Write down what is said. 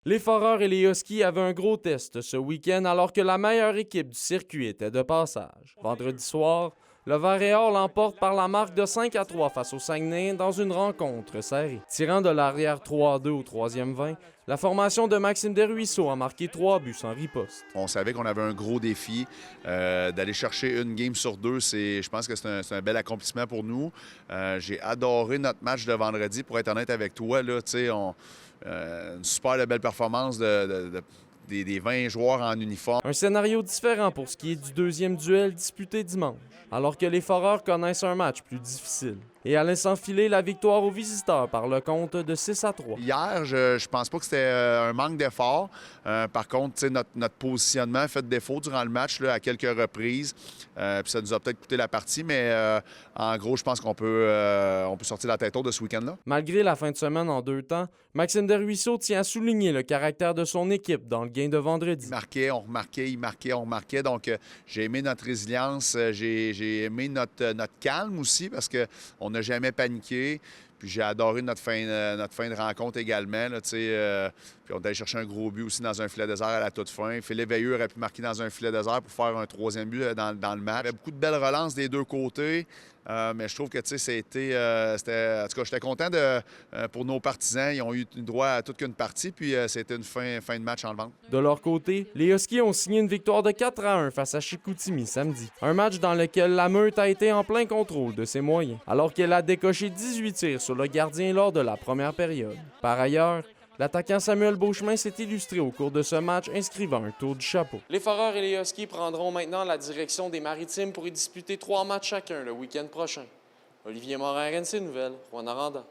Les Foreurs et les Huskies avaient un gros test ce week-end alors que la meilleure équipe du circuit était de passage. Vendredi soir, le Vert et Or l'emporte par la marque de 5-3 face au Saguenay dans une rencontre serrée. Tirant de l'arrière 3-2 au troisième 20, la formation de Maxime Desruisseaux a marqué 3 buts sans riposte. On savait qu'on avait un gros défi. D'aller chercher une game sur deux, je pense que c'est un bel accomplissement pour nous. J'ai adoré notre match de vendredi, pour être honnête avec toi. Là, une super belle performance des 20 joueurs en uniforme. Un scénario différent pour ce qui est du deuxième duel disputé dimanche, alors que les Foreurs connaissent un match plus difficile. Et allaient s'enfiler la victoire aux visiteurs par le compte de 6-3. Hier, je pense pas que c'était un manque d'effort. Par contre, notre positionnement a fait défaut durant le match là, à quelques reprises. Puis ça nous a peut-être coûté la partie, mais en gros, je pense qu'on peut sortir la tête haute de ce week-end-là. Malgré la fin de semaine en 2 temps, Maxime Desruisseaux tient à souligner le caractère de son équipe dans le gain de vendredi. Il marquait, on remarquait, il marquait, on remarquait. Donc, j'ai aimé notre résilience, j'ai aimé notre calme aussi parce qu'on n'a jamais paniqué. Puis j'ai adoré notre fin de rencontre également. Là, puis on est allé chercher un gros but aussi dans un filet désert à la toute fin. Philippe Veilleux aurait pu marquer dans un filet désert pour faire un troisième but dans le match. Il y avait beaucoup de belles relances des deux côtés. Mais je trouve que c'était. En tout cas, j'étais content pour nos partisans. Ils ont eu droit à toute qu'une partie. Puis c'était une fin de match en vente. De leur côté, les Huskies ont signé une victoire de 4-1 face à Chicoutimi samedi. Un match dans lequel la Meute a été en plein contrôle de ses moyens, alors qu'elle a décoché 18 tirs sur le gardien lors de la première période. Par ailleurs, l'attaquant Samuel Beauchemin s'est illustré au cours de ce match, inscrivant un tour du chapeau. Les Foreurs et les Huskies prendront maintenant la direction des Maritimes pour y disputer 3 matchs chacun le week-end prochain. Olivier Morin, RNC Nouvelles, Rwanda.